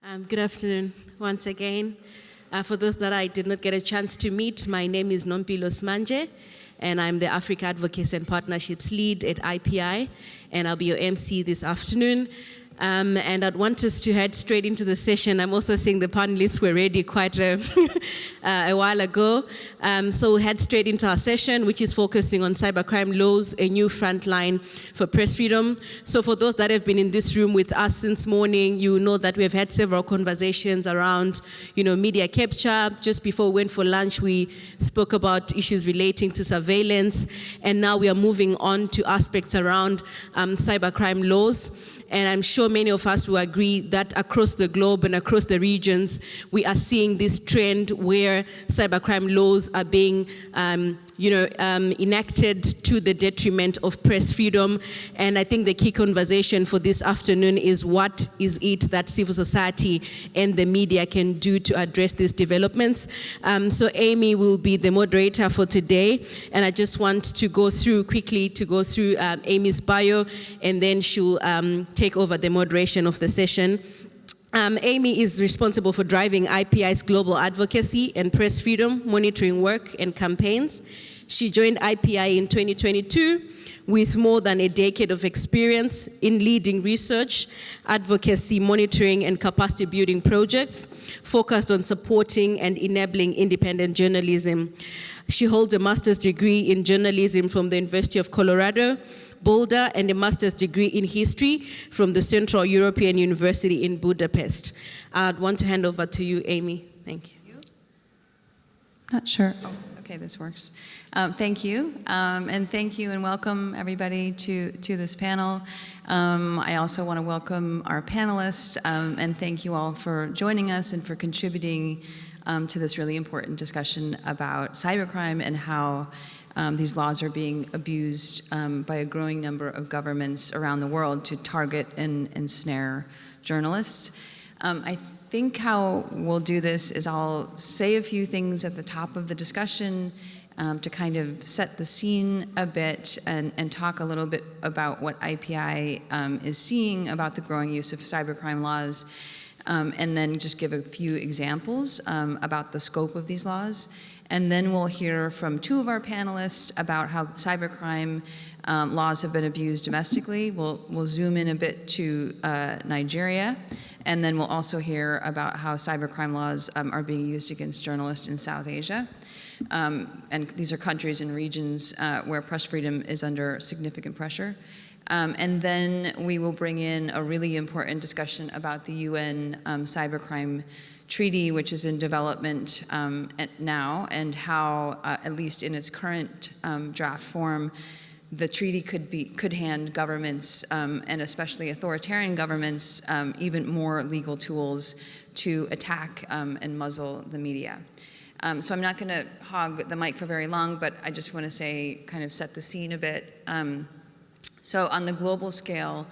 Good afternoon once again. For those that I did not get a chance to meet, my name is Nompilo Smanje, and I'm the Africa Advocacy and Partnerships Lead at IPI, and I'll be your MC this afternoon. And I'd want us to head straight into the session. I'm also seeing the panelists were ready quite a while ago. So we'll head straight into our session, which is focusing on cybercrime laws, a new frontline for press freedom. So for those that have been in this room with us since morning, you know that we have had several conversations around, media capture. Just before we went for lunch, we spoke about issues relating to surveillance. And now we are moving on to aspects around cybercrime laws. And I'm sure many of us will agree that across the globe and across the regions, we are seeing this trend where cybercrime laws are being enacted to the detriment of press freedom. And I think the key conversation for this afternoon is what is it that civil society and the media can do to address these developments. So Amy will be the moderator for today. And I just want to go through Amy's bio, and then she'll take over the moderation of the session. Amy is responsible for driving IPI's global advocacy and press freedom monitoring work and campaigns. She joined IPI in 2022 with more than a decade of experience in leading research, advocacy, monitoring, and capacity building projects focused on supporting and enabling independent journalism. She holds a master's degree in journalism from the University of Colorado, Boulder, and a master's degree in history from the Central European University in Budapest. I'd want to hand over to you, Amy. Thank you. Not sure. Oh, okay, this works. Thank you, and thank you and welcome everybody to this panel. I also want to welcome our panelists and thank you all for joining us and for contributing to this really important discussion about cybercrime and how these laws are being abused by a growing number of governments around the world to target and ensnare journalists. I think how we'll do this is I'll say a few things at the top of the discussion to kind of set the scene a bit and talk a little bit about what IPI is seeing about the growing use of cybercrime laws, and then just give a few examples about the scope of these laws. And then we'll hear from two of our panelists about how cybercrime laws have been abused domestically. We'll zoom in a bit to Nigeria, and then we'll also hear about how cybercrime laws are being used against journalists in South Asia. And these are countries and regions where press freedom is under significant pressure. And then we will bring in a really important discussion about the UN Cybercrime Treaty, which is in development now, and how, at least in its current draft form, the treaty could hand governments, and especially authoritarian governments, even more legal tools to attack and muzzle the media. So I'm not going to hog the mic for very long, but I just want to say, kind of set the scene a bit. So on the global scale,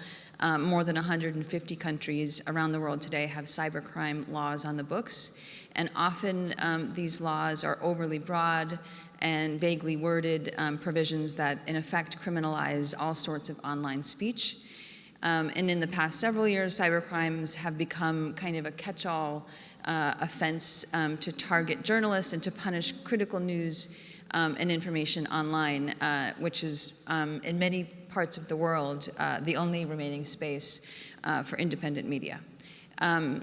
more than 150 countries around the world today have cybercrime laws on the books, and often these laws are overly broad and vaguely worded provisions that in effect criminalize all sorts of online speech. And in the past several years, cybercrimes have become kind of a catch-all offense to target journalists and to punish critical news and information online, which is in many parts of the world the only remaining space for independent media.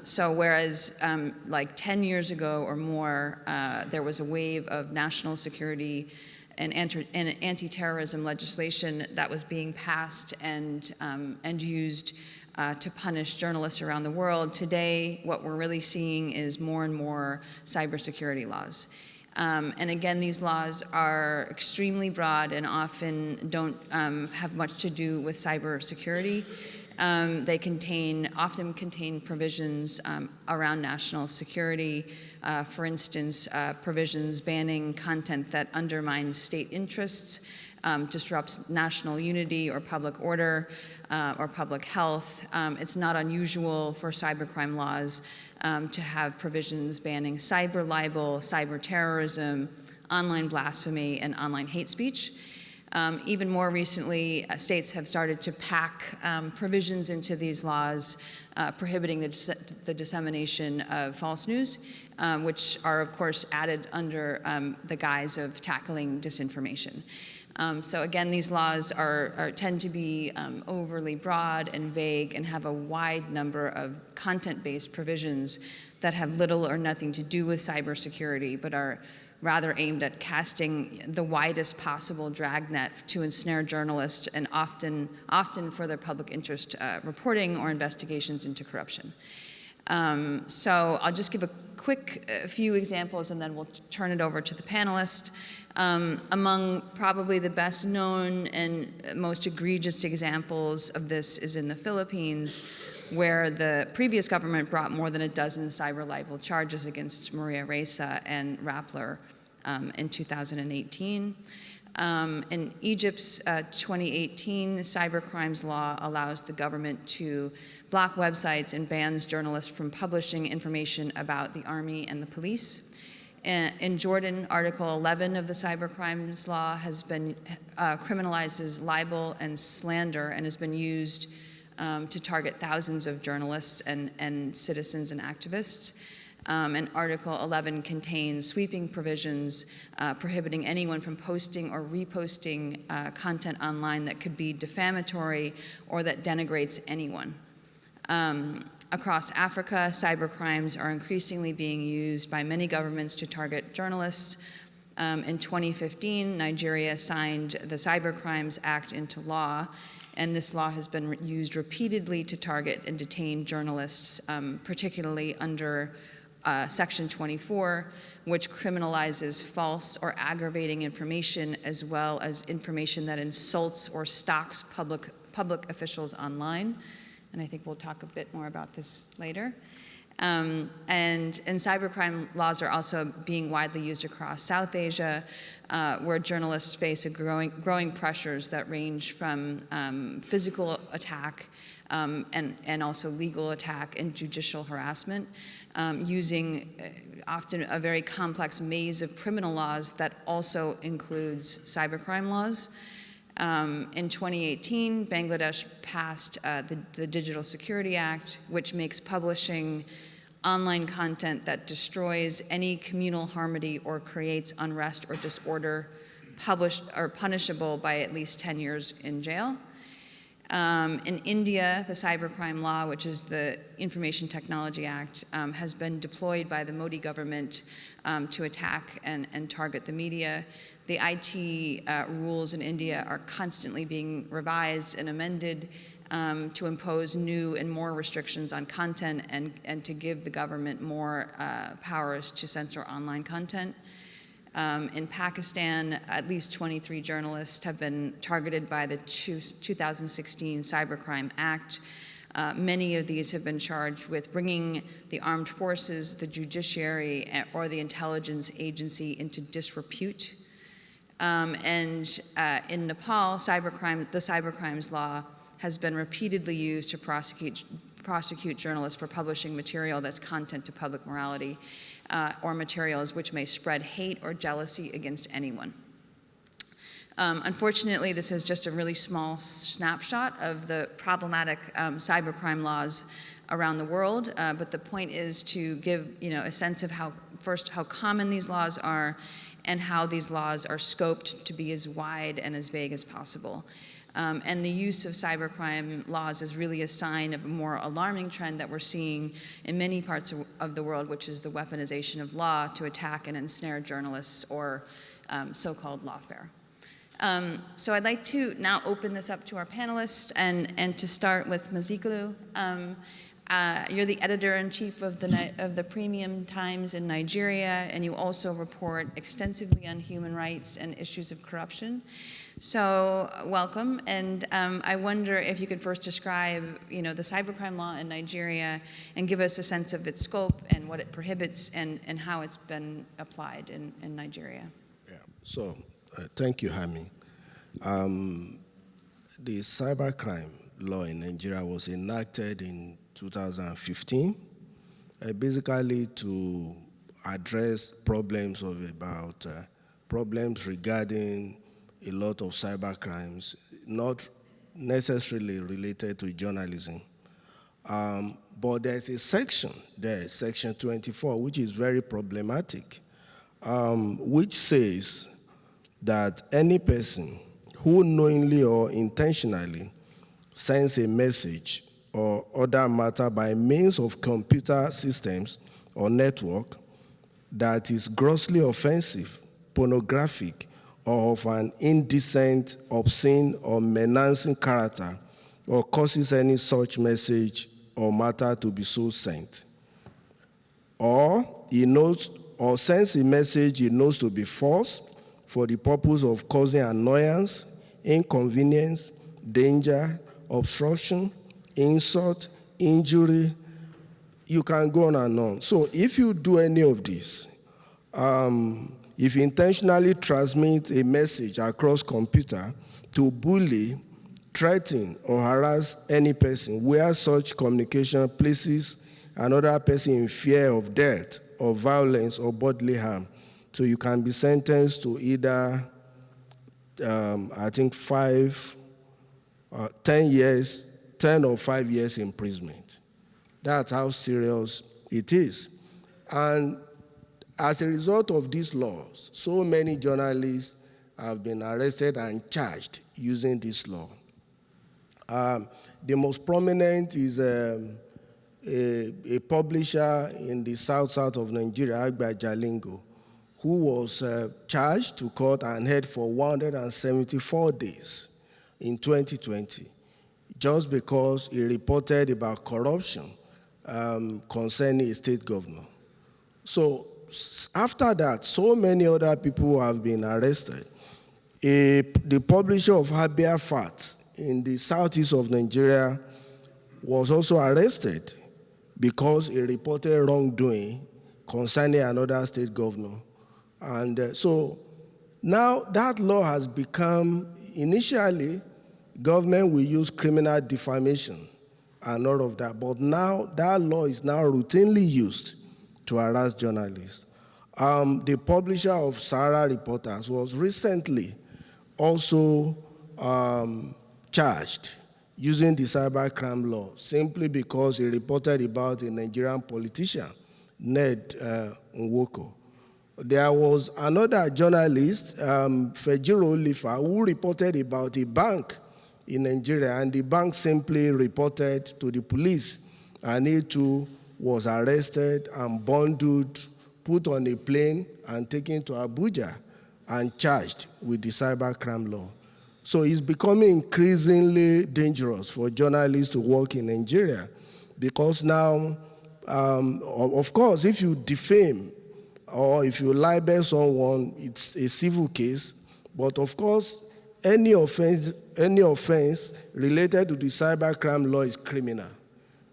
So whereas like 10 years ago or more, there was a wave of national security and anti-terrorism legislation that was being passed and used to punish journalists around the world, today what we're really seeing is more and more cybersecurity laws. And again, these laws are extremely broad and often don't have much to do with cybersecurity. They often contain provisions around national security. For instance, provisions banning content that undermines state interests, disrupts national unity or public order, or public health. It's not unusual for cybercrime laws to have provisions banning cyber libel, cyber terrorism, online blasphemy, and online hate speech. Even more recently, states have started to pack provisions into these laws prohibiting the dissemination of false news, which are, of course, added under the guise of tackling disinformation. So again, these laws tend to be overly broad and vague and have a wide number of content-based provisions that have little or nothing to do with cybersecurity, but are rather aimed at casting the widest possible dragnet to ensnare journalists and often further public interest reporting or investigations into corruption. So I'll just give a quick few examples and then we'll turn it over to the panelists. Among probably the best known and most egregious examples of this is in the Philippines, where the previous government brought more than a dozen cyber libel charges against Maria Ressa and Rappler in 2018. In Egypt's 2018 cybercrimes law allows the government to block websites and bans journalists from publishing information about the army and the police. In Jordan, Article 11 of the cybercrimes law has been criminalizes libel and slander and has been used to target thousands of journalists and citizens and activists. And Article 11 contains sweeping provisions prohibiting anyone from posting or reposting content online that could be defamatory or that denigrates anyone. Across Africa, cybercrimes are increasingly being used by many governments to target journalists. In 2015, Nigeria signed the Cybercrimes Act into law, and this law has been used repeatedly to target and detain journalists, particularly under Section 24, which criminalizes false or aggravating information as well as information that insults or stalks public officials online. And I think we'll talk a bit more about this later. And cybercrime laws are also being widely used across South Asia, where journalists face growing pressures that range from physical attack and also legal attack and judicial harassment, using often a very complex maze of criminal laws that also includes cybercrime laws. In 2018, Bangladesh passed the Digital Security Act, which makes publishing online content that destroys any communal harmony or creates unrest or disorder published or punishable by at least 10 years in jail. In India, the Cybercrime Law, which is the Information Technology Act, has been deployed by the Modi government to attack and target the media. The IT rules in India are constantly being revised and amended to impose new and more restrictions on content and to give the government more powers to censor online content. In Pakistan, at least 23 journalists have been targeted by the 2016 Cybercrime Act. Many of these have been charged with bringing the armed forces, the judiciary, or the intelligence agency into disrepute. In Nepal, the cybercrimes law has been repeatedly used to prosecute journalists for publishing material that's content to public morality or materials which may spread hate or jealousy against anyone. Unfortunately, this is just a really small snapshot of the problematic cybercrime laws around the world, but the point is to give a sense of how common these laws are and how these laws are scoped to be as wide and as vague as possible. And the use of cybercrime laws is really a sign of a more alarming trend that we're seeing in many parts of the world, which is the weaponization of law to attack and ensnare journalists or so-called lawfare. So I'd like to now open this up to our panelists and to start with Mazikulu. You're the editor-in-chief of the Premium Times in Nigeria, and you also report extensively on human rights and issues of corruption. So welcome, and I wonder if you could first describe, the cybercrime law in Nigeria and give us a sense of its scope and what it prohibits and how it's been applied in Nigeria. Yeah. So thank you, Hami. The cybercrime law in Nigeria was enacted in 2015, basically to address problems regarding a lot of cyber crimes, not necessarily related to journalism. But there's a section there, section 24, which is very problematic, which says that any person who knowingly or intentionally sends a message or other matter by means of computer systems or network that is grossly offensive, pornographic, or of an indecent, obscene, or menacing character, or causes any such message or matter to be so sent. Or he knows or sends a message he knows to be false for the purpose of causing annoyance, inconvenience, danger, obstruction, insult, injury. You can go on and on. So if you do any of this, if you intentionally transmit a message across computer to bully, threaten, or harass any person where such communication places another person in fear of death or violence or bodily harm, so you can be sentenced to either, I think, 10 or 5 years imprisonment. That's how serious it is. And as a result of these laws, so many journalists have been arrested and charged using this law. The most prominent is a publisher in the south of Nigeria, Agba Jalingo, who was charged to court and held for 174 days in 2020, just because he reported about corruption concerning a state governor. So after that, so many other people have been arrested. The publisher of Habia Fat in the southeast of Nigeria was also arrested because he reported wrongdoing concerning another state governor. And so now that law has become, initially, government will use criminal defamation and all of that, but now that law is now routinely used to harass journalists. The publisher of Sahara Reporters was recently also charged using the cybercrime law simply because he reported about a Nigerian politician, Ned Nwoko. There was another journalist, Fejiro Olifa, who reported about a bank in Nigeria, and the bank simply reported to the police, and he too was arrested and bundled, put on a plane, and taken to Abuja and charged with the cybercrime law. So it's becoming increasingly dangerous for journalists to work in Nigeria because now, of course, if you defame or if you libel someone, it's a civil case. But of course, any offense related to the cybercrime law is criminal.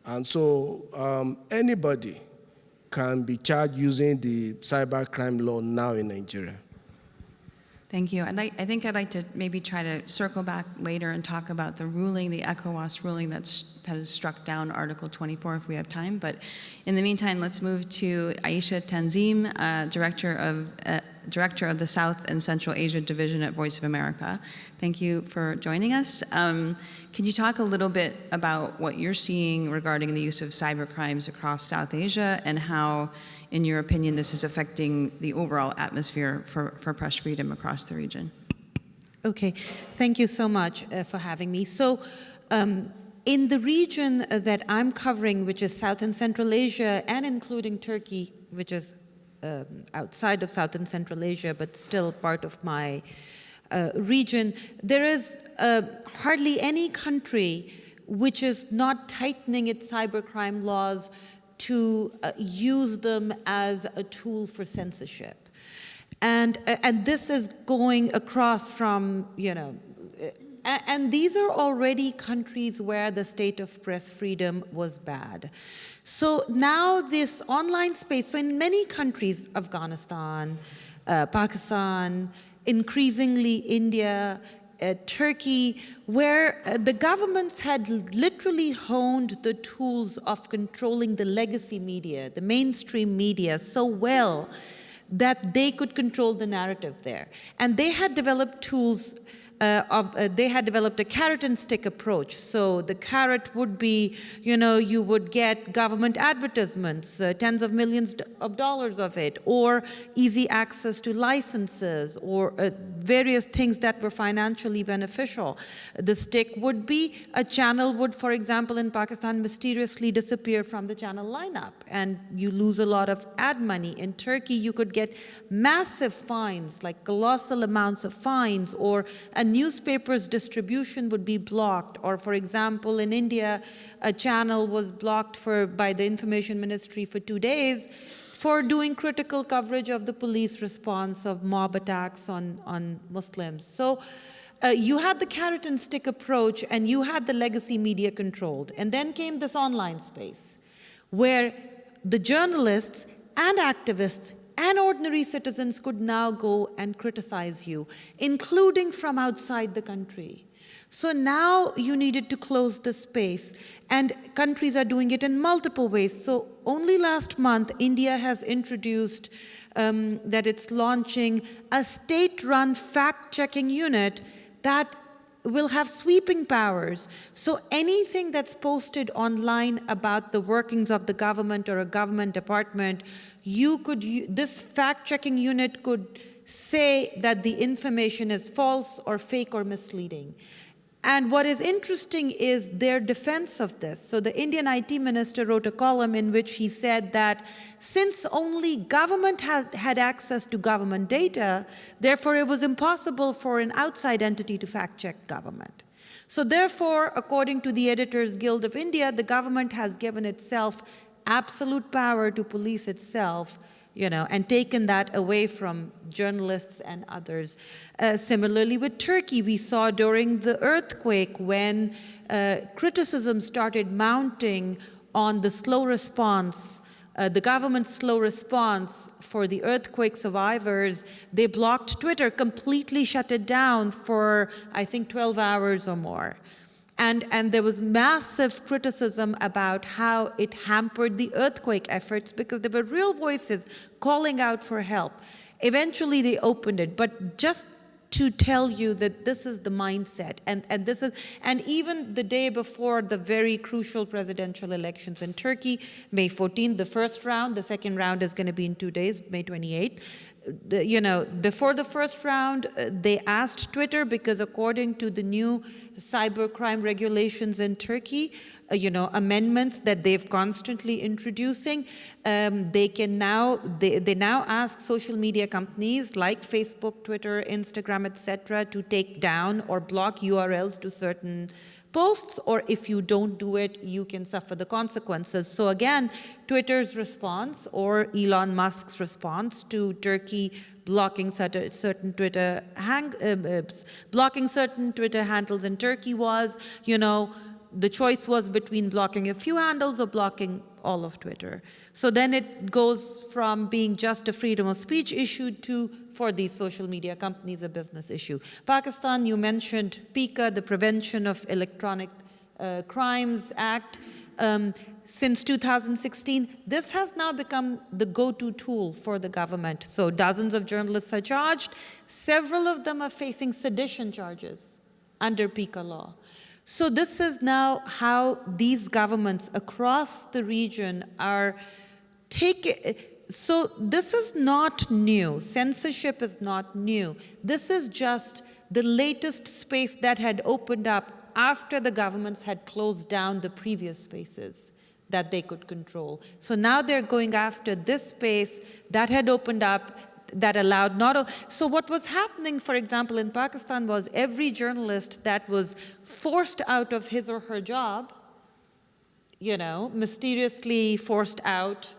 And so anybody can be charged using the cybercrime law now in Nigeria. Thank you. I think I'd like to maybe try to circle back later and talk about the ruling, the ECOWAS ruling that has struck down Article 24 if we have time. But in the meantime, let's move to Aisha Tanzim, Director of the South and Central Asia Division at Voice of America. Thank you for joining us. Can you talk a little bit about what you're seeing regarding the use of cybercrimes across South Asia and how, in your opinion, this is affecting the overall atmosphere for press freedom across the region? Okay, thank you so much for having me. So in the region that I'm covering, which is South and Central Asia, and including Turkey, which is outside of South and Central Asia, but still part of my region, there is hardly any country which is not tightening its cybercrime laws to use them as a tool for censorship. And this is going across from, and these are already countries where the state of press freedom was bad. So now this online space, so in many countries, Afghanistan, Pakistan, increasingly India, Turkey, where the governments had literally honed the tools of controlling the legacy media, the mainstream media, so well that they could control the narrative there. And they had developed tools they had developed a carrot and stick approach. So the carrot would be, you would get government advertisements, tens of millions of dollars of it, or easy access to licenses, or various things that were financially beneficial. The stick would be a channel would, for example, in Pakistan, mysteriously disappear from the channel lineup, and you lose a lot of ad money. In Turkey, you could get massive fines, like colossal amounts of fines, or a newspaper's distribution would be blocked. Or, for example, in India, a channel was blocked by the Information Ministry for 2 days for doing critical coverage of the police response of mob attacks on Muslims. So you had the carrot and stick approach, and you had the legacy media controlled. And then came this online space, where the journalists and activists and ordinary citizens could now go and criticize you, including from outside the country. So now you needed to close the space, and countries are doing it in multiple ways. So only last month, India has introduced that it's launching a state-run fact-checking unit that will have sweeping powers. So anything that's posted online about the workings of the government or a government department, this fact-checking unit could say that the information is false or fake or misleading. And what is interesting is their defense of this. So the Indian IT minister wrote a column in which he said that since only government had access to government data, therefore it was impossible for an outside entity to fact-check government. So therefore, according to the Editors Guild of India, the government has given itself absolute power to police itself, and taken that away from journalists and others. Similarly, with Turkey, we saw during the earthquake when criticism started mounting on the slow response, the government's slow response for the earthquake survivors, they blocked Twitter, completely shut it down for, I think, 12 hours or more. And there was massive criticism about how it hampered the earthquake efforts, because there were real voices calling out for help. Eventually, they opened it, but just to tell you that this is the mindset, and even the day before the very crucial presidential elections in Turkey, May 14th, the first round, the second round is going to be in 2 days, May 28th. Before the first round, they asked Twitter, because according to the new cybercrime regulations in Turkey, amendments that they've constantly introducing, they now ask social media companies like Facebook, Twitter, Instagram, etc., to take down or block URLs to certain posts, or if you don't do it, you can suffer the consequences. So again, Twitter's response, or Elon Musk's response to Turkey blocking certain Twitter handles in Turkey was, the choice was between blocking a few handles or blocking all of Twitter. So then it goes from being just a freedom of speech issue to, for these social media companies, a business issue. Pakistan, you mentioned PICA, the Prevention of Electronic Crimes Act. Since 2016, this has now become the go-to tool for the government. So dozens of journalists are charged. Several of them are facing sedition charges under PICA law. So this is now how these governments across the region are taking. So this is not new. Censorship is not new. This is just the latest space that had opened up after the governments had closed down the previous spaces that they could control. So now they're going after this space that had opened up, that allowed so what was happening, for example, in Pakistan was every journalist that was forced out of his or her job, mysteriously forced out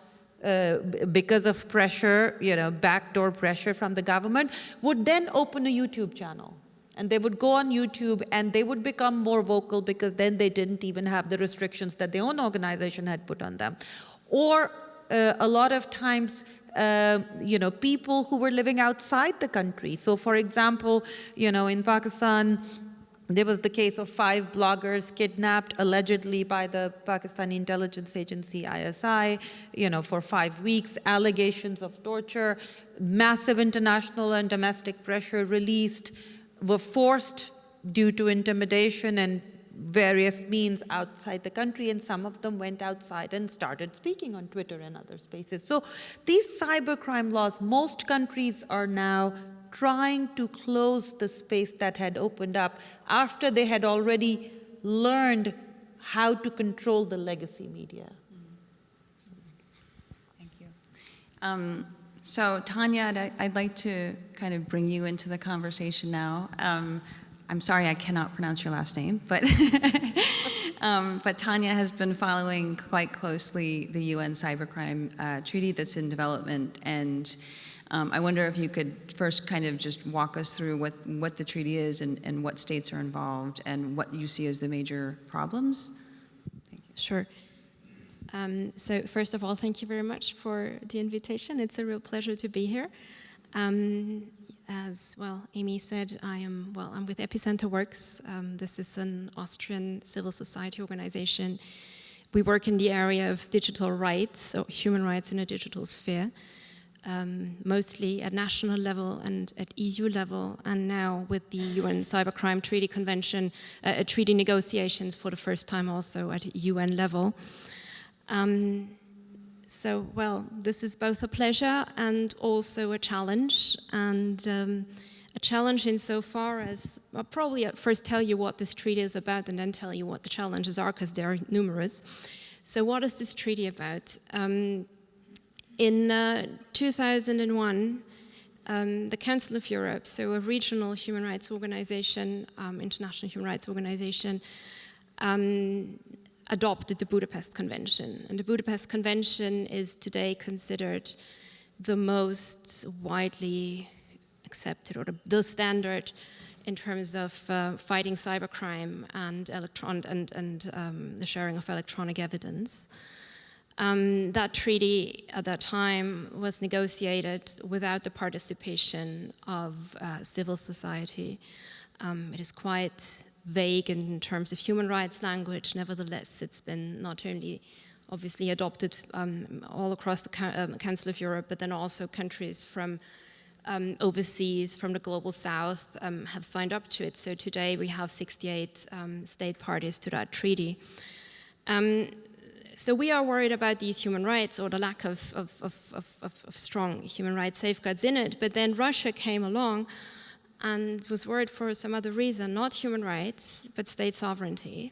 because of pressure, backdoor pressure from the government, would then open a YouTube channel. And they would go on YouTube and they would become more vocal, because then they didn't even have the restrictions that their own organization had put on them. Or a lot of times, people who were living outside the country. So for example, in Pakistan, There was the case of 5 bloggers kidnapped allegedly by the Pakistani intelligence agency ISI, for 5 weeks, allegations of torture, massive international and domestic pressure released, were forced due to intimidation and various means outside the country, and some of them went outside and started speaking on Twitter and other spaces. So these cybercrime laws, most countries are now trying to close the space that had opened up after they had already learned how to control the legacy media. Thank you. So Tanya, I'd like to kind of bring you into the conversation now. I'm sorry I cannot pronounce your last name, but but Tanya has been following quite closely the UN Cybercrime Treaty that's in development, and I wonder if you could first kind of just walk us through what the treaty is and what states are involved and what you see as the major problems. Thank you. Sure. So first of all, thank you very much for the invitation. It's a real pleasure to be here. As well, Amy said, I'm with Epicenter Works. This is an Austrian civil society organization. We work in the area of digital rights, so human rights in a digital sphere. Mostly at national level and at EU level, and now with the UN Cybercrime Treaty Convention, treaty negotiations for the first time also at UN level. So, this is both a pleasure and also a challenge, and a challenge insofar as, I'll probably first tell you what this treaty is about and then tell you what the challenges are, because they are numerous. So what is this treaty about? In 2001, the Council of Europe, so a regional human rights organization, international human rights organization, adopted the Budapest Convention. And the Budapest Convention is today considered the most widely accepted, or the standard in terms of fighting cybercrime and the sharing of electronic evidence. That treaty at that time was negotiated without the participation of civil society. It is quite vague in terms of human rights language. Nevertheless, it's been not only obviously adopted all across the Council of Europe, but then also countries from overseas, from the global south, have signed up to it. So today we have 68 state parties to that treaty. So we are worried about these human rights, or the lack of strong human rights safeguards in it. But then Russia came along and was worried for some other reason, not human rights, but state sovereignty.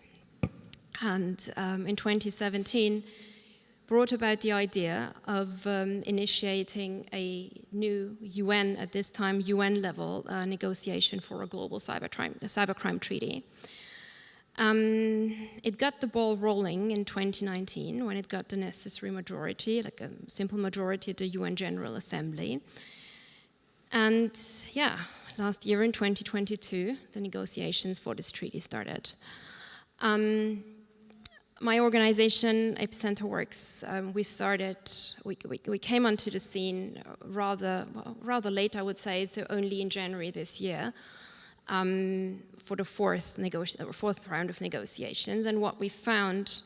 And in 2017, brought about the idea of initiating a new UN, at this time UN level, negotiation for a global cybercrime treaty. It got the ball rolling in 2019 when it got the necessary majority, like a simple majority at the UN General Assembly. And yeah, last year in 2022, the negotiations for this treaty started. My organization, Epicenter Works, we came onto the scene rather late, I would say, so only in January this year, for the fourth round of negotiations. And what we found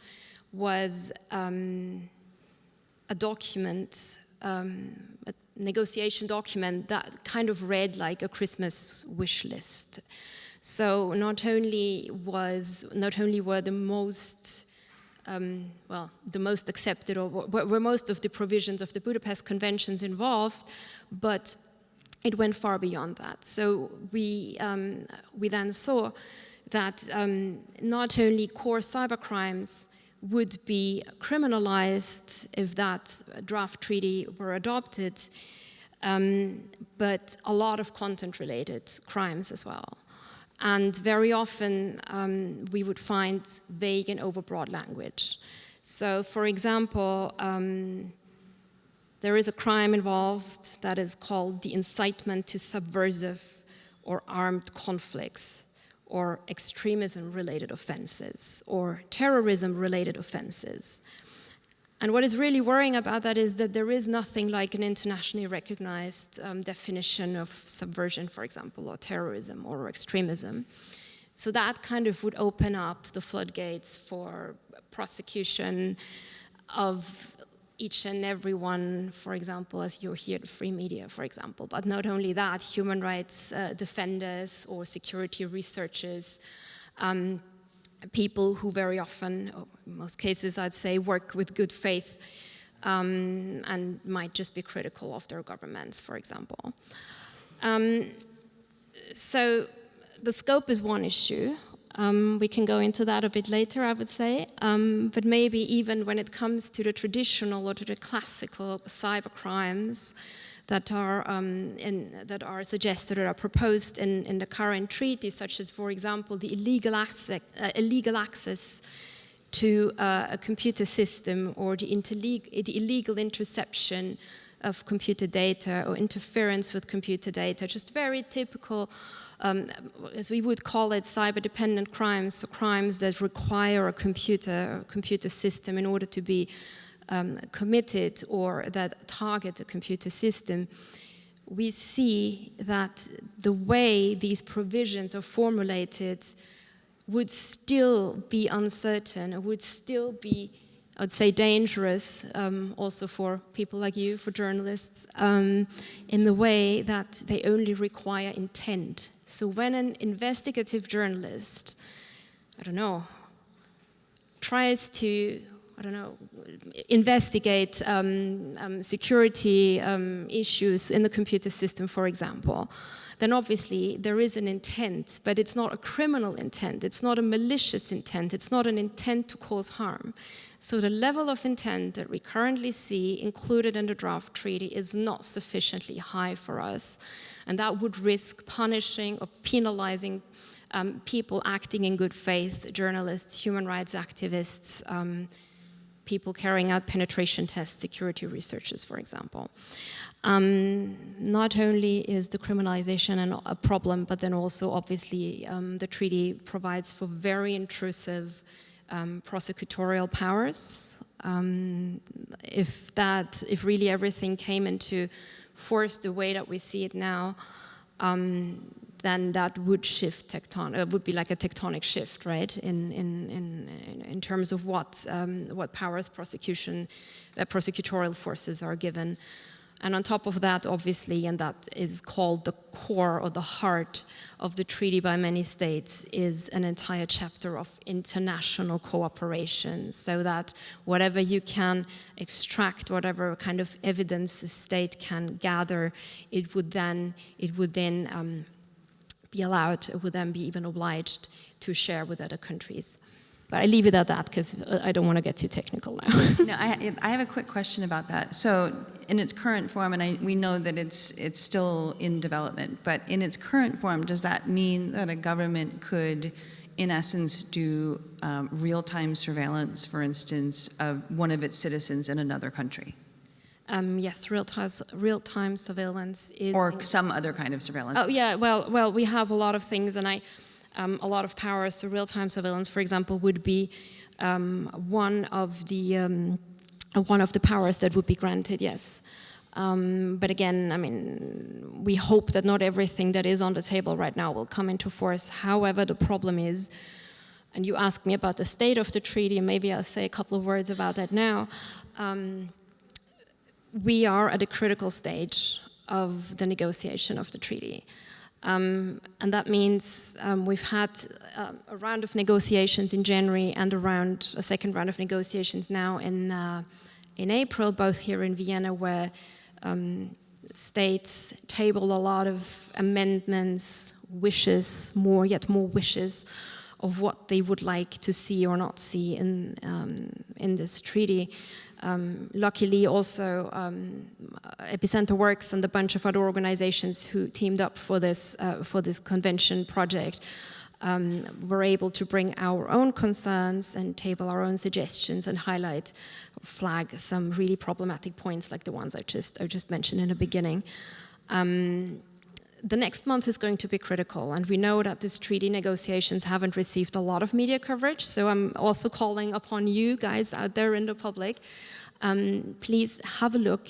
was a document, a negotiation document that kind of read like a Christmas wish list. So not only were the most the most accepted, or were most of the provisions of the Budapest Conventions involved, but it went far beyond that. So we then saw that not only core cybercrimes would be criminalized if that draft treaty were adopted, but a lot of content-related crimes as well. And very often, we would find vague and overbroad language. So, for example, there is a crime involved that is called the incitement to subversive or armed conflicts, or extremism-related offenses, or terrorism-related offenses. And what is really worrying about that is that there is nothing like an internationally recognized definition of subversion, for example, or terrorism or extremism. So that kind of would open up the floodgates for prosecution of each and every one, for example, as you're here, the free media, for example. But not only that, human rights defenders or security researchers, people who very often, or in most cases I'd say, work with good faith and might just be critical of their governments, for example. So the scope is one issue. We can go into that a bit later, I would say. But maybe even when it comes to the traditional or to the classical cybercrimes that are suggested or are proposed in the current treaty, such as, for example, the illegal access to a computer system, or the illegal interception of computer data or interference with computer data, just very typical, as we would call it, cyber-dependent crimes, so crimes that require a computer system in order to be committed, or that target a computer system. We see that the way these provisions are formulated would still be uncertain, or would still be, I would say, dangerous, also for people like you, for journalists, in the way that they only require intent. So when an investigative journalist, I don't know, tries to, I don't know, investigate security issues in the computer system, for example, then obviously there is an intent, but it's not a criminal intent, it's not a malicious intent, it's not an intent to cause harm. So the level of intent that we currently see included in the draft treaty is not sufficiently high for us, and that would risk punishing or penalizing people acting in good faith, journalists, human rights activists, people carrying out penetration tests, security researchers, for example. Not only is the criminalization a problem, but then also obviously the treaty provides for very intrusive prosecutorial powers. If really everything came into force the way that we see it now, then that would shift would be like a tectonic shift, right? In terms of what powers prosecutorial forces are given. And on top of that, obviously, and that is called the core or the heart of the treaty by many states, is an entire chapter of international cooperation, so that whatever you can extract, whatever kind of evidence the state can gather, it would then be allowed, it would then be even obliged to share with other countries. But I leave it at that because I don't want to get too technical now. No, I have a quick question about that. So in its current form, and we know that it's still in development, but in its current form, does that mean that a government could, in essence, do real-time surveillance, for instance, of one of its citizens in another country? Yes, real-time surveillance is... Or some other kind of surveillance. Oh, yeah, well, we have a lot of things, and a lot of powers. So real-time surveillance, for example, would be one of the powers that would be granted, yes. But again, I mean, we hope that not everything that is on the table right now will come into force. However, the problem is, and you asked me about the state of the treaty, and maybe I'll say a couple of words about that now. We are at a critical stage of the negotiation of the treaty. And that means we've had a round of negotiations in January and a second round of negotiations now in April, both here in Vienna, where states table a lot of amendments, wishes, yet more wishes of what they would like to see or not see in this treaty. Luckily, also, Epicenter Works and a bunch of other organizations who teamed up for this convention project were able to bring our own concerns and table our own suggestions and flag some really problematic points like the ones I just mentioned in the beginning. The next month is going to be critical, and we know that these treaty negotiations haven't received a lot of media coverage, so I'm also calling upon you guys out there in the public. Please have a look,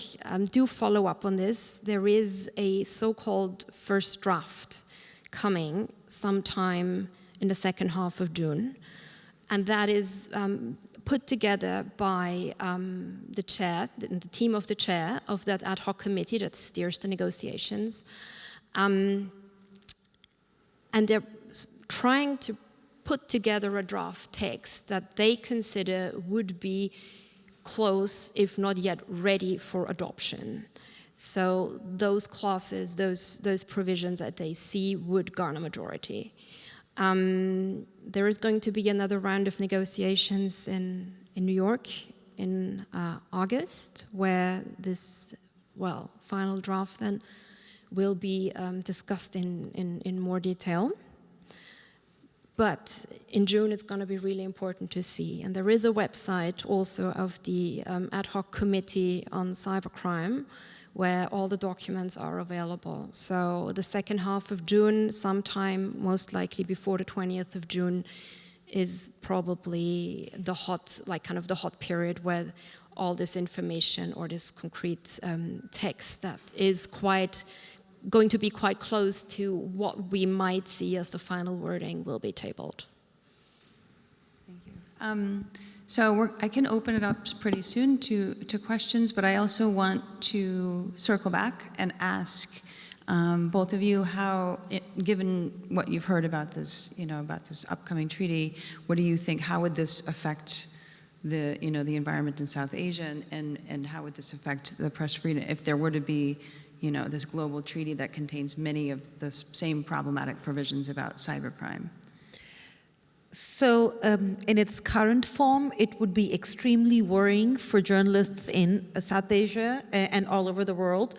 do follow up on this. There is a so-called first draft coming sometime in the second half of June. And that is put together by the chair, the team of the chair of that ad hoc committee that steers the negotiations. And they're trying to put together a draft text that they consider would be close, if not yet ready for adoption. So those clauses, those provisions that they see would garner majority. There is going to be another round of negotiations in New York in August, where this, final draft then will be discussed in more detail. But in June, it's going to be really important to see. And there is a website also of the ad hoc committee on cybercrime, where all the documents are available. So the second half of June, sometime most likely before the 20th of June, is probably the hot period where all this information or this concrete text that is going to be quite close to what we might see as the final wording will be tabled. Thank you. So I can open it up pretty soon to questions, but I also want to circle back and ask both of you given what you've heard about this, about this upcoming treaty, what do you think? How would this affect the environment in South Asia, and how would this affect the press freedom if there were to be, this global treaty that contains many of the same problematic provisions about cybercrime? So in its current form, it would be extremely worrying for journalists in South Asia and all over the world.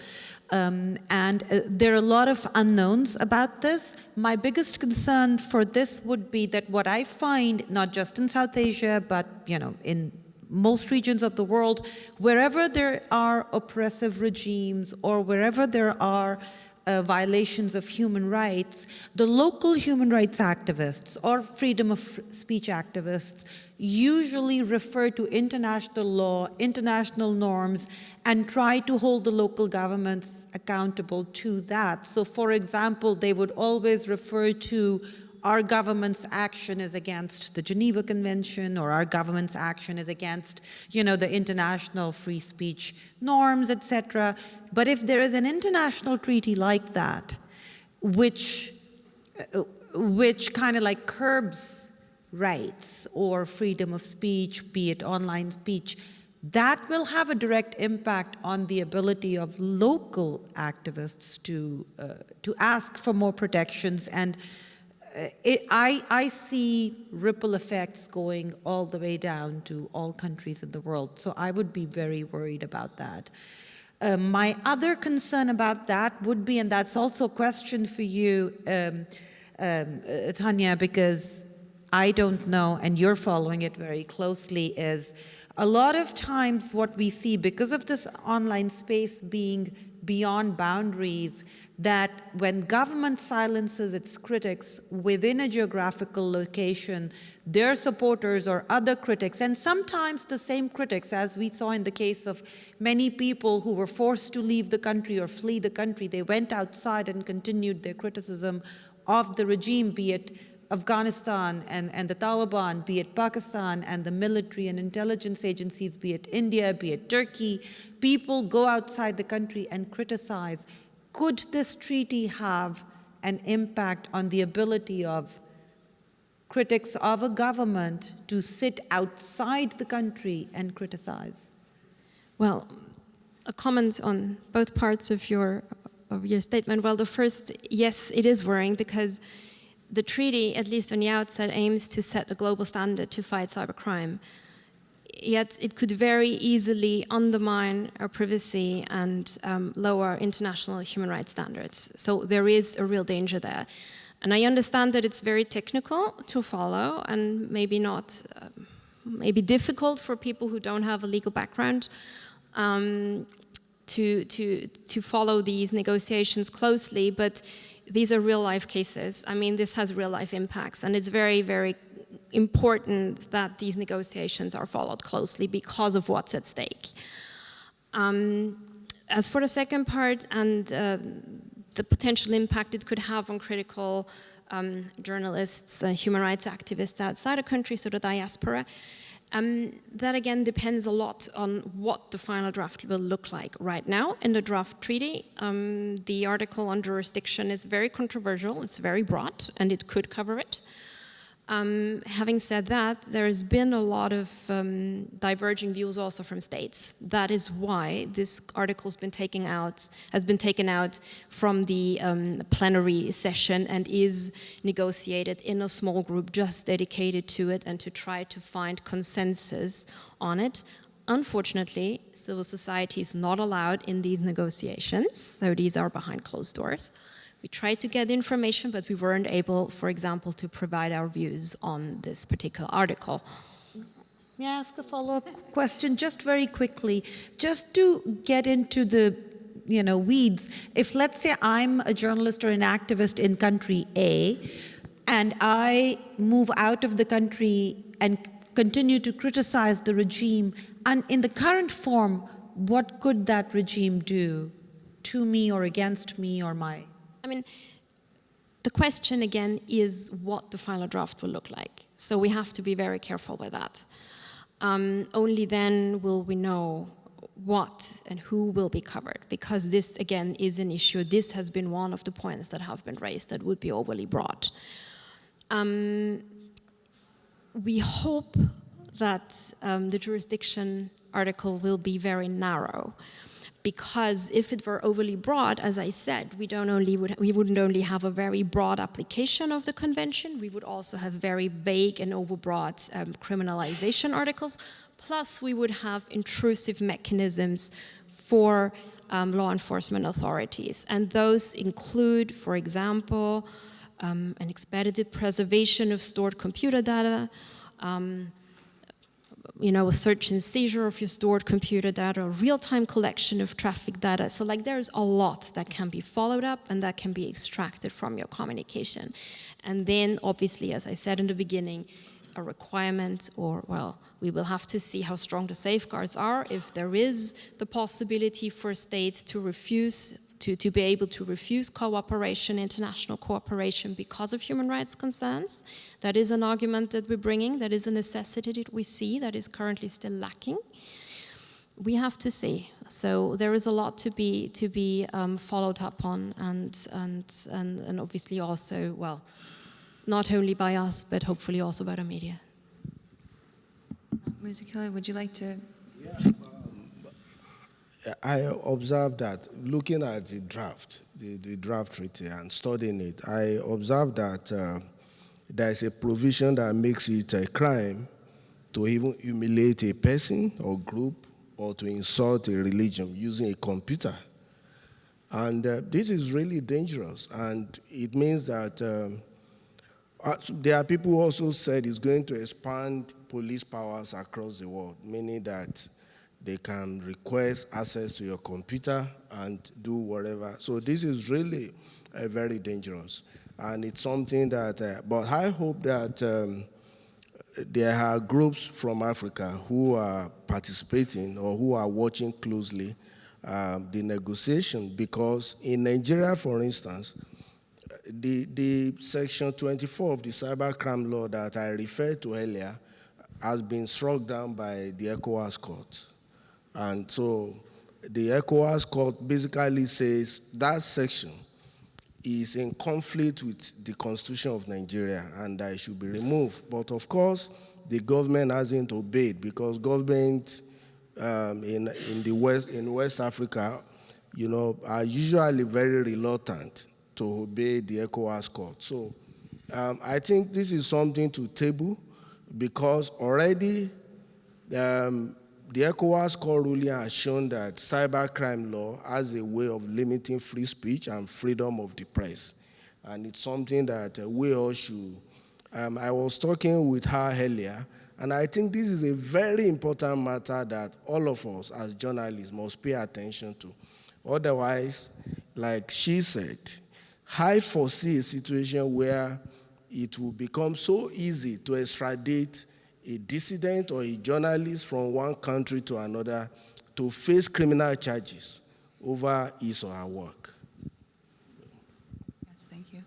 And there are a lot of unknowns about this. My biggest concern for this would be that what I find, not just in South Asia, but in most regions of the world, wherever there are oppressive regimes or wherever there are violations of human rights, the local human rights activists or freedom of speech activists usually refer to international law, international norms, and try to hold the local governments accountable to that. So, for example, they would always refer to our government's action is against the Geneva Convention, or our government's action is against, the international free speech norms, etc. But if there is an international treaty like that, which kind of like curbs rights or freedom of speech, be it online speech, that will have a direct impact on the ability of local activists to ask for more protections. And I see ripple effects going all the way down to all countries in the world. So I would be very worried about that. My other concern about that would be, and that's also a question for you, Tanya, because I don't know, and you're following it very closely, is a lot of times what we see, because of this online space being beyond boundaries, that when government silences its critics within a geographical location, their supporters or other critics, and sometimes the same critics, as we saw in the case of many people who were forced to leave the country or flee the country, they went outside and continued their criticism of the regime, be it Afghanistan and the Taliban, be it Pakistan and the military and intelligence agencies, be it India, be it Turkey. People go outside the country and criticize. Could this treaty have an impact on the ability of critics of a government to sit outside the country and criticize? Well, a comment on both parts of your statement. Well, the first, yes, it is worrying because the treaty, at least on the outset, aims to set a global standard to fight cybercrime. Yet it could very easily undermine our privacy and lower international human rights standards. So there is a real danger there. And I understand that it's very technical to follow and maybe not, maybe difficult for people who don't have a legal background to follow these negotiations closely, but these are real-life cases. I mean, this has real-life impacts, and it's very, very important that these negotiations are followed closely because of what's at stake. As for the second part and the potential impact it could have on critical journalists, human rights activists outside the country, so the diaspora. That again depends a lot on what the final draft will look like. Right now, in the draft treaty, the article on jurisdiction is very controversial, it's very broad, and it could cover it. Having said that, there's been a lot of diverging views also from states. That is why this article has been taken out from the plenary session and is negotiated in a small group just dedicated to it and to try to find consensus on it. Unfortunately, civil society is not allowed in these negotiations, so these are behind closed doors. We tried to get information, but we weren't able, for example, to provide our views on this particular article. May I ask a follow-up question just very quickly, just to get into the weeds? If, let's say, I'm a journalist or an activist in country A, and I move out of the country and continue to criticize the regime, and in the current form, what could that regime do to me or against me or my... I mean, the question again is what the final draft will look like. So we have to be very careful with that. Only then will we know what and who will be covered, because this again is an issue. This has been one of the points that have been raised that would be overly broad. We hope that the jurisdiction article will be very narrow. Because if it were overly broad, as I said, we wouldn't only have a very broad application of the convention, we would also have very vague and overbroad criminalization articles, plus we would have intrusive mechanisms for law enforcement authorities. And those include, for example, an expedited preservation of stored computer data, a search and seizure of your stored computer data, a real-time collection of traffic data. So there's a lot that can be followed up and that can be extracted from your communication. And then obviously, as I said in the beginning, a requirement we will have to see how strong the safeguards are. If there is the possibility for states to refuse to be able to refuse cooperation, international cooperation because of human rights concerns. That is an argument that we're bringing, that is a necessity that we see that is currently still lacking. We have to see. So there is a lot to be followed up on and obviously also, not only by us, but hopefully also by the media. Muzikila, would you like to? Yeah. I observed that looking at the draft, the draft treaty and studying it, I observed that there is a provision that makes it a crime to even humiliate a person or group or to insult a religion using a computer. And this is really dangerous. And it means that there are people who also said it's going to expand police powers across the world, meaning that they can request access to your computer and do whatever. So this is really very dangerous. And it's something that, but I hope that there are groups from Africa who are participating or who are watching closely the negotiation, because in Nigeria, for instance, the section 24 of the cybercrime law that I referred to earlier has been struck down by the ECOWAS court. And so the ECOWAS court basically says that section is in conflict with the Constitution of Nigeria and that it should be removed. But of course, the government hasn't obeyed, because governments in West Africa, are usually very reluctant to obey the ECOWAS court. So I think this is something to table, because already the ECOWAS court ruling has shown that cybercrime law has a way of limiting free speech and freedom of the press. And it's something that we all should. I was talking with her earlier, and I think this is a very important matter that all of us as journalists must pay attention to. Otherwise, like she said, I foresee a situation where it will become so easy to extradite a dissident or a journalist from one country to another to face criminal charges over his or her work. Yes, thank you.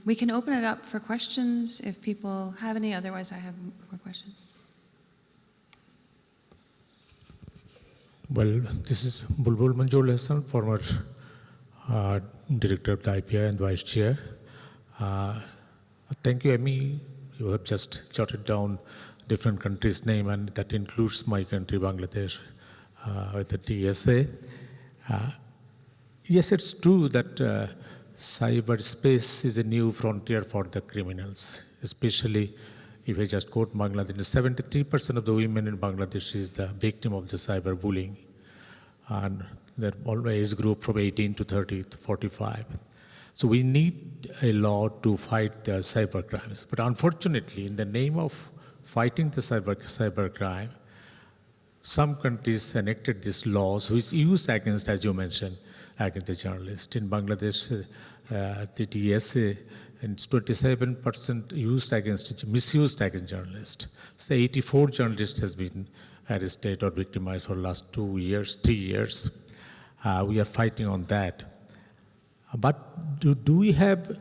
We can open it up for questions if people have any, otherwise I have more questions. Well, this is Bulbul Manzoor Hassan, former director of the IPI and vice chair. Thank you, Amy. You have just jotted down different countries' name, and that includes my country, Bangladesh, with the TSA. Yes, it's true that cyberspace is a new frontier for the criminals, especially if I just quote Bangladesh, 73% of the women in Bangladesh is the victim of the cyberbullying. And they're always group from 18 to 30 to 45. So we need a law to fight the cybercrimes. But unfortunately, in the name of fighting the cybercrime, some countries enacted these laws which use against, as you mentioned, against the journalist. In Bangladesh, the TSA, and 27% misused against journalists. So 84 journalists has been arrested or victimized for the last 2 years, 3 years. We are fighting on that. But do we have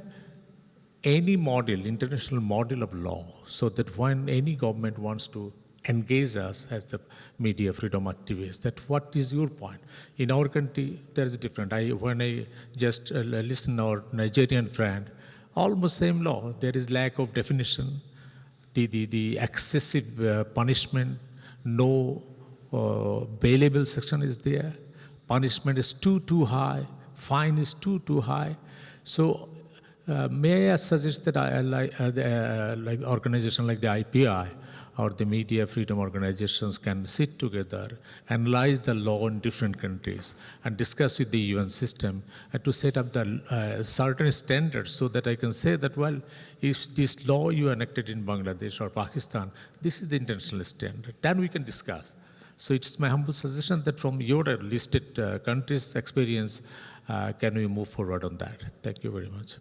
any model, international model of law, so that when any government wants to engage us as the media freedom activists, that what is your point? In our country, there is different. When I just listen to our Nigerian friend, almost same law. There is lack of definition, the excessive punishment, no bailable section is there. Punishment is too high. Fine is too high. So may I suggest that like organization like the IPI or the media freedom organizations can sit together, analyze the law in different countries, and discuss with the UN system and to set up the certain standards so that I can say that, well, if this law you enacted in Bangladesh or Pakistan, this is the international standard, then we can discuss. So it's my humble suggestion that from your listed countries' experience, can we move forward on that? Thank you very much.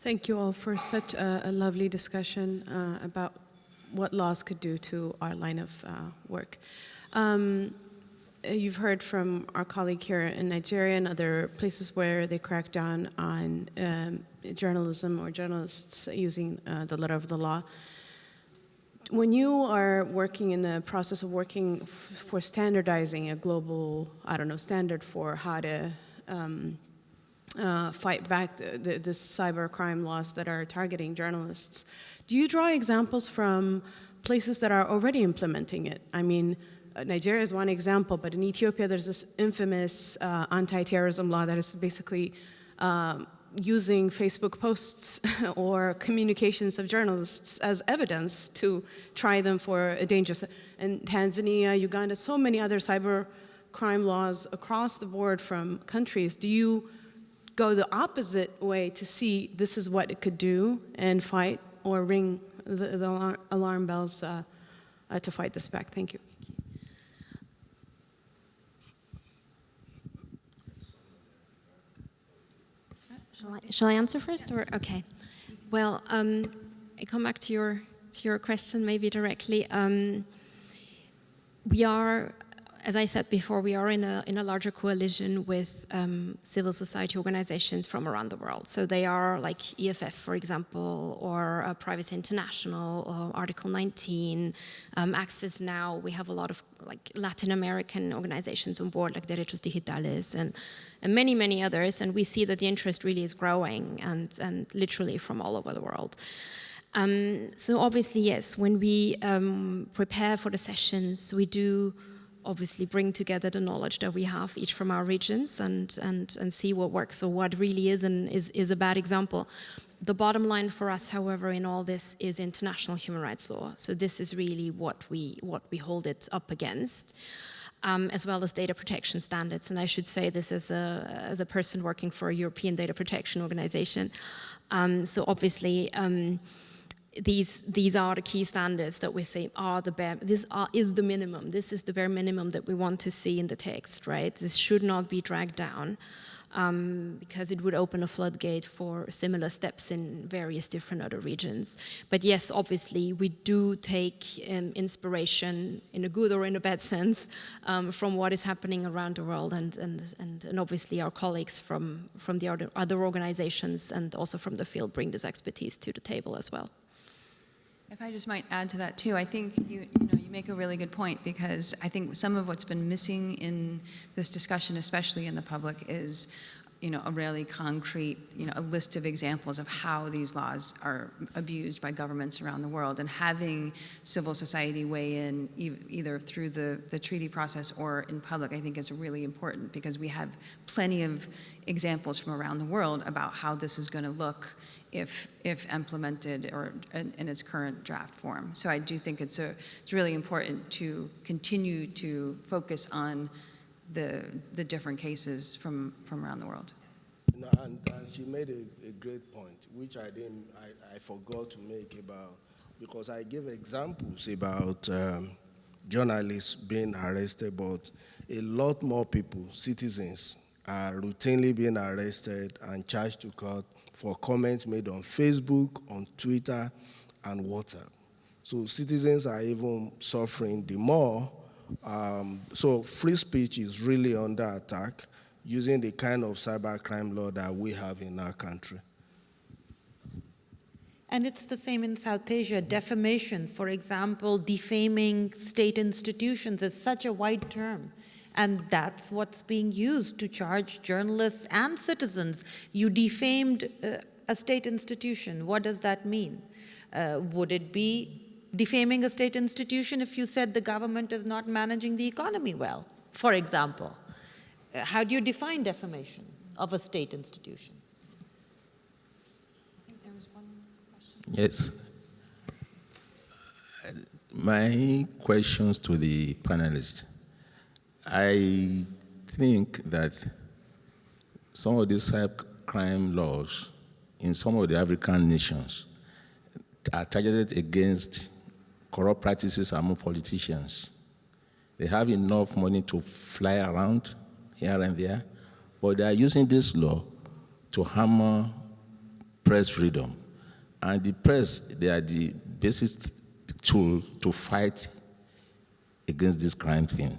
Thank you all for such a lovely discussion about what laws could do to our line of work. You've heard from our colleague here in Nigeria and other places where they crack down on journalism or journalists using the letter of the law. When you are working in the process of working for standardizing a global, standard for how to fight back the cybercrime laws that are targeting journalists, do you draw examples from places that are already implementing it? I mean, Nigeria is one example, but in Ethiopia there's this infamous anti-terrorism law that is basically using Facebook posts or communications of journalists as evidence to try them for a dangerous. In Tanzania, Uganda, so many other cybercrime laws across the board from countries. Do you go the opposite way to see this is what it could do and fight or ring the alarm bells to fight this back? Thank you. Shall I answer first, or okay? Well, I come back to your question maybe directly. We are, as I said before, we are in a larger coalition with civil society organizations from around the world. So they are like EFF, for example, or Privacy International, or Article 19, Access Now. We have a lot of like Latin American organizations on board, like Derechos Digitales, and many, many others. And we see that the interest really is growing, and literally from all over the world. So obviously, yes, when we prepare for the sessions, we do obviously bring together the knowledge that we have, each from our regions, and see what works. So what really is a bad example. The bottom line for us, however, in all this is international human rights law. So this is really what we hold it up against, as well as data protection standards. And I should say this as a person working for a European data protection organization. So obviously, these are the key standards that we say are the bare. Is the minimum. This is the bare minimum that we want to see in the text, right? This should not be dragged down. because it would open a floodgate for similar steps in various different other regions. But yes, obviously, we do take inspiration, in a good or in a bad sense, from what is happening around the world, and obviously our colleagues from the other organizations and also from the field bring this expertise to the table as well. If I just might add to that too, I think you make a really good point, because I think some of what's been missing in this discussion, especially in the public, is a really concrete, a list of examples of how these laws are abused by governments around the world, and having civil society weigh in either through the treaty process or in public, I think is really important, because we have plenty of examples from around the world about how this is going to look if implemented or in its current draft form. So I do think it's really important to continue to focus on the different cases from around the world. And she made a great point, which I forgot to make about, because I gave examples about journalists being arrested, but a lot more people, citizens, are routinely being arrested and charged to court for comments made on Facebook, on Twitter, and WhatsApp. So citizens are even suffering the more. So free speech is really under attack using the kind of cybercrime law that we have in our country. And it's the same in South Asia. Defamation, for example, defaming state institutions is such a wide term. And that's what's being used to charge journalists and citizens. You defamed a state institution. What does that mean? Would it be defaming a state institution if you said the government is not managing the economy well, for example? How do you define defamation of a state institution? I think there was one question. Yes. My questions to the panelists. I think that some of these cybercrime laws in some of the African nations are targeted against corrupt practices among politicians. They have enough money to fly around here and there, but they are using this law to hammer press freedom. And the press, they are the basic tool to fight against this crime thing.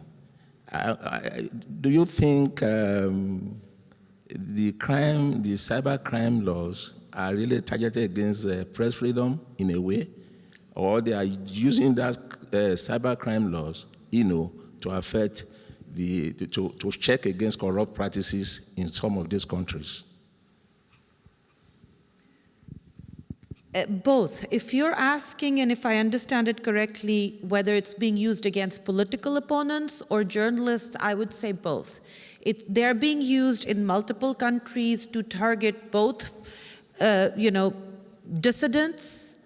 Do you think the cybercrime laws are really targeted against press freedom in a way, or they are using that cybercrime laws, to affect to check against corrupt practices in some of these countries? Both. If you're asking, and if I understand it correctly, whether it's being used against political opponents or journalists, I would say both. They're being used in multiple countries to target both, dissidents,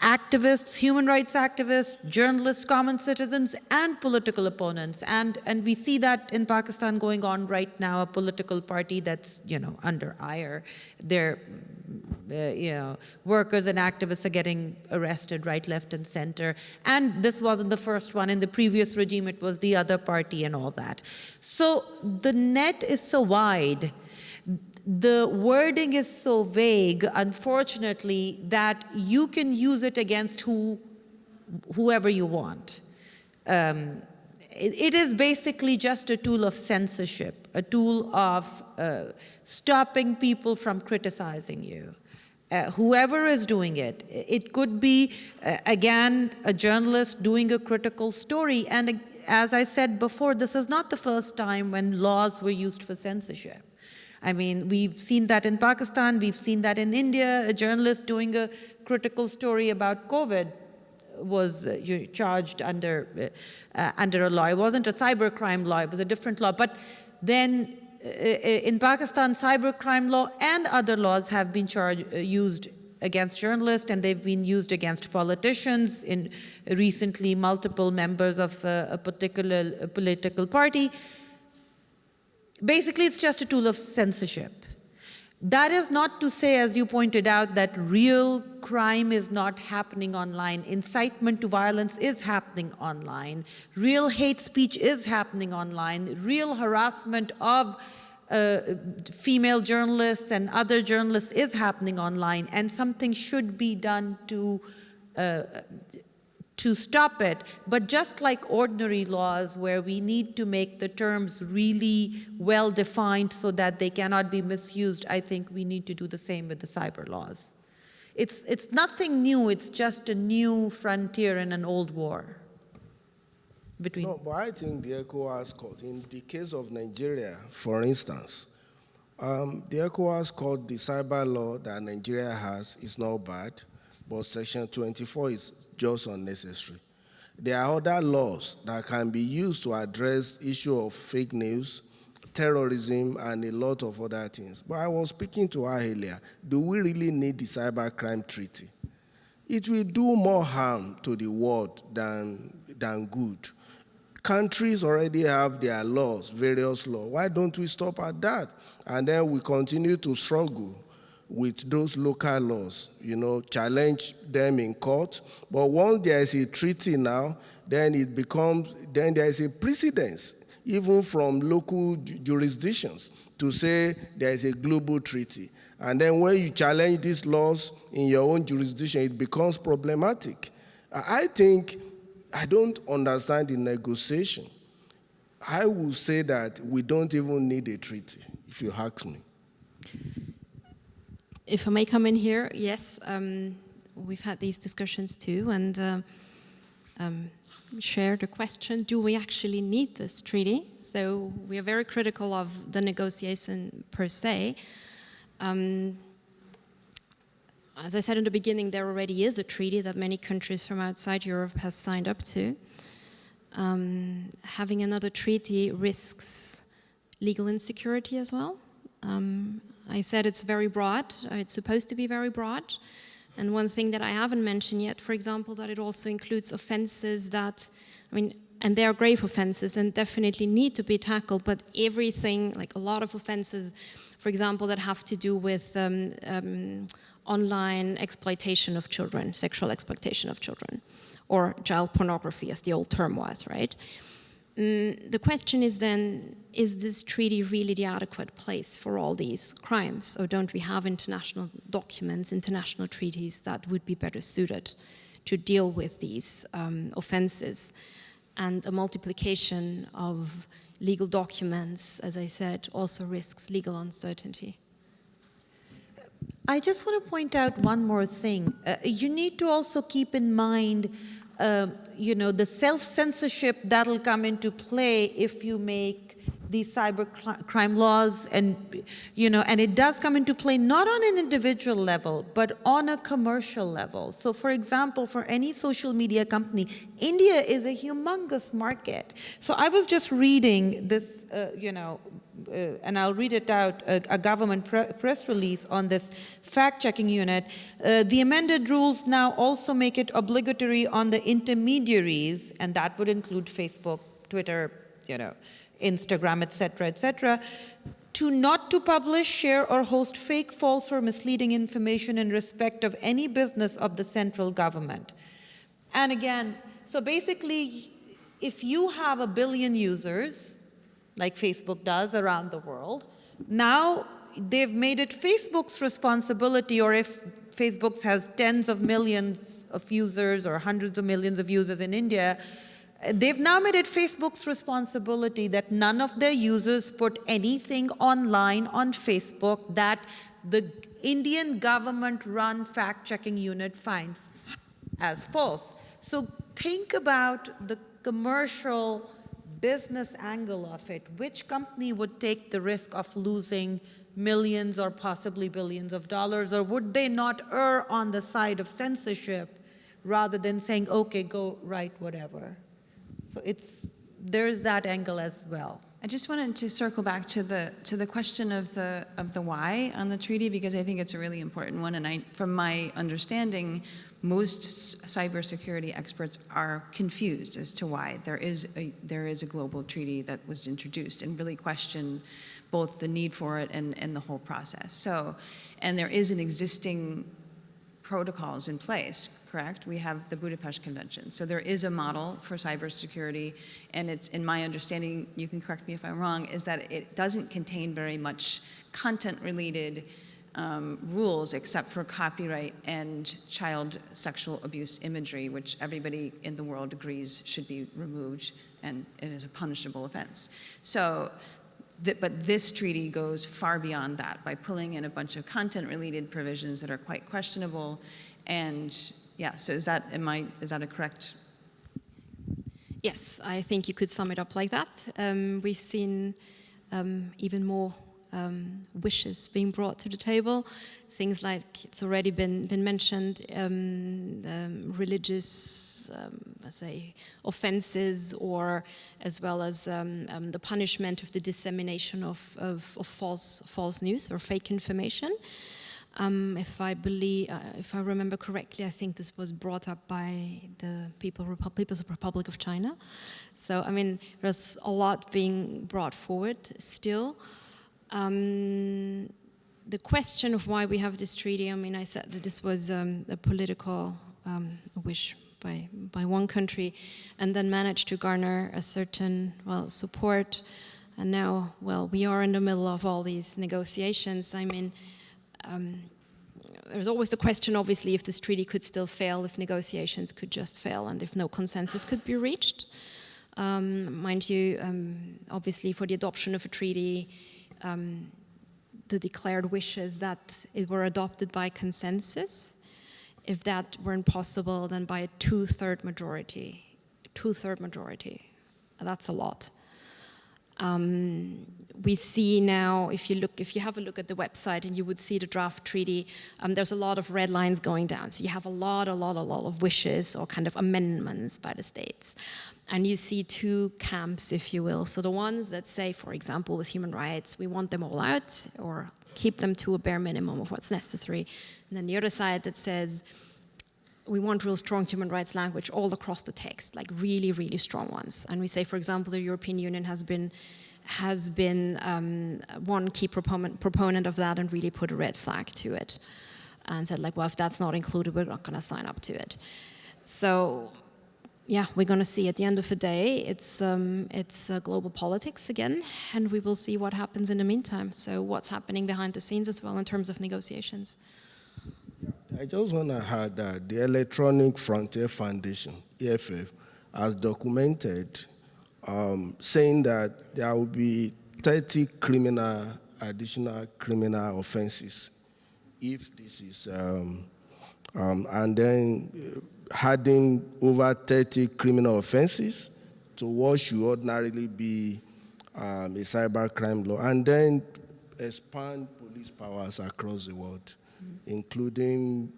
activists, human rights activists, journalists, common citizens, and political opponents. And we see that in Pakistan going on right now, a political party that's, under ire. Workers and activists are getting arrested right, left, and center. And this wasn't the first one. In the previous regime, it was the other party and all that. So the net is so wide. The wording is so vague, unfortunately, that you can use it against whoever you want. It is basically just a tool of censorship, a tool of stopping people from criticizing you. Whoever is doing it, it could be, again, a journalist doing a critical story. And as I said before, this is not the first time when laws were used for censorship. I mean, we've seen that in Pakistan, we've seen that in India. A journalist doing a critical story about COVID was charged under a law. It wasn't a cybercrime law, it was a different law. But then in Pakistan, cybercrime law and other laws have been used against journalists, and they've been used against politicians. Recently, multiple members of a particular political party. Basically, it's just a tool of censorship. That is not to say, as you pointed out, that real crime is not happening online. Incitement to violence is happening online. Real hate speech is happening online. Real harassment of female journalists and other journalists is happening online, and something should be done to stop it. But just like ordinary laws, where we need to make the terms really well defined so that they cannot be misused, I think we need to do the same with the cyber laws. It's nothing new, it's just a new frontier in an old war. No, but I think the ECOWAS court, in the case of Nigeria, for instance, the ECOWAS court, the cyber law that Nigeria has is not bad, but Section 24 is just unnecessary. There are other laws that can be used to address issue of fake news, terrorism, and a lot of other things. But I was speaking to her earlier. Do we really need the Cybercrime Treaty? It will do more harm to the world than good. Countries already have their laws, various laws. Why don't we stop at that? And then we continue to struggle with those local laws, challenge them in court. But once there is a treaty now, then there is a precedence, even from local jurisdictions, to say there is a global treaty. And then when you challenge these laws in your own jurisdiction, it becomes problematic. I don't understand the negotiation. I will say that we don't even need a treaty, if you ask me. If I may come in here, yes, we've had these discussions too, and share the question, do we actually need this treaty? So we are very critical of the negotiation per se. As I said in the beginning, there already is a treaty that many countries from outside Europe have signed up to. Having another treaty risks legal insecurity as well. I said it's very broad, it's supposed to be very broad. And one thing that I haven't mentioned yet, for example, that it also includes offenses that, and they are grave offenses and definitely need to be tackled, but everything, like a lot of offenses, for example, that have to do with online exploitation of children, sexual exploitation of children, or child pornography, as the old term was, right? The question is then, is this treaty really the adequate place for all these crimes? Or don't we have international documents, international treaties that would be better suited to deal with these offenses? And a multiplication of legal documents, as I said, also risks legal uncertainty. I just want to point out one more thing. You need to also keep in mind the self-censorship that'll come into play if you make these cybercrime laws, and it does come into play not on an individual level, but on a commercial level. So, for example, for any social media company, India is a humongous market. So I was just reading this, and I'll read it out, a government press release on this fact-checking unit. The amended rules now also make it obligatory on the intermediaries, and that would include Facebook, Twitter, Instagram, et cetera, to not to publish, share, or host fake, false, or misleading information in respect of any business of the central government. And again, so basically, if you have 1 billion users, like Facebook does around the world, now they've made it Facebook's responsibility, or if Facebook has tens of millions of users or hundreds of millions of users in India, they've now made it Facebook's responsibility that none of their users put anything online on Facebook that the Indian government-run fact-checking unit finds as false. So think about the commercial business angle of it. Which company would take the risk of losing millions or possibly billions of dollars, or would they not err on the side of censorship rather than saying, okay, go write whatever? So there's that angle as well. I just wanted to circle back to the question of the why on the treaty, because I think it's a really important one. And from my understanding, most cybersecurity experts are confused as to why there is a global treaty that was introduced, and really question both the need for it and the whole process. So, and there is an existing protocols in place, correct? We have the Budapest Convention. So there is a model for cybersecurity, and it's, in my understanding, you can correct me if I'm wrong, is that it doesn't contain very much content-related rules except for copyright and child sexual abuse imagery, which everybody in the world agrees should be removed, and it is a punishable offense. So, but this treaty goes far beyond that by pulling in a bunch of content-related provisions that are quite questionable. And yeah, so is that a correct? Yes, I think you could sum it up like that. We've seen even more wishes being brought to the table. Things like, it's already been mentioned, religious, let's say, offenses, or as well as the punishment of the dissemination of false news or fake information. If I remember correctly, I think this was brought up by the People's Republic of China. So, I mean, there's a lot being brought forward still. The question of why we have this treaty, I mean, I said that this was a political wish by one country, and then managed to garner a certain, support. And now, we are in the middle of all these negotiations. I mean, there's always the question, obviously, if this treaty could still fail, if negotiations could just fail, and if no consensus could be reached. Mind you, obviously, for the adoption of a treaty, the declared wish is that it were adopted by consensus. If that weren't possible, then by a two-third majority. That's a lot. We see now, if you have a look at the website and you would see the draft treaty, there's a lot of red lines going down. So you have a lot of wishes or kind of amendments by the states. And you see two camps, if you will. So the ones that say, for example, with human rights, we want them all out or keep them to a bare minimum of what's necessary. And then the other side that says, we want real strong human rights language all across the text, like really, really strong ones. And we say, for example, the European Union has been one key proponent of that and really put a red flag to it and said, like, well, if that's not included, we're not going to sign up to it. So, yeah, we're going to see at the end of the day, it's global politics again, and we will see what happens in the meantime. So what's happening behind the scenes as well in terms of negotiations. I just want to add that the Electronic Frontier Foundation, EFF, has documented saying that there will be 30 additional criminal offenses if this is, and then adding over 30 criminal offenses to what should ordinarily be a cybercrime law, and then expand police powers across the world, including,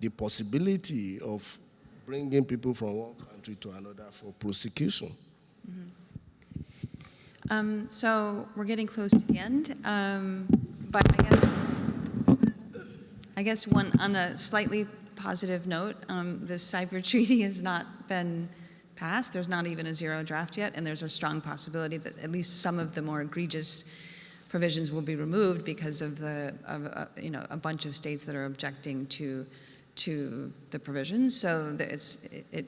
the possibility of bringing people from one country to another for prosecution. So we're getting close to the end, but I guess one on a slightly positive note, this cyber treaty has not been passed. There's not even a zero draft yet, and there's a strong possibility that at least some of the more egregious provisions will be removed because of a bunch of states that are objecting to the provisions. So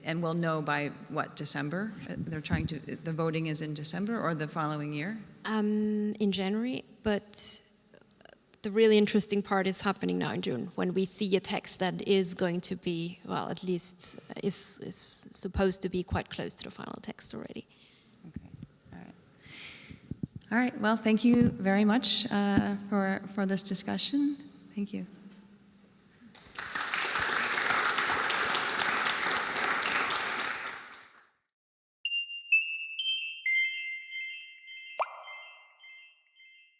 and we'll know by what, December? The voting is in December or the following year? In January, but the really interesting part is happening now in June, when we see a text that is going to be, at least is supposed to be quite close to the final text already. Okay, all right. Well, thank you very much for this discussion. Thank you.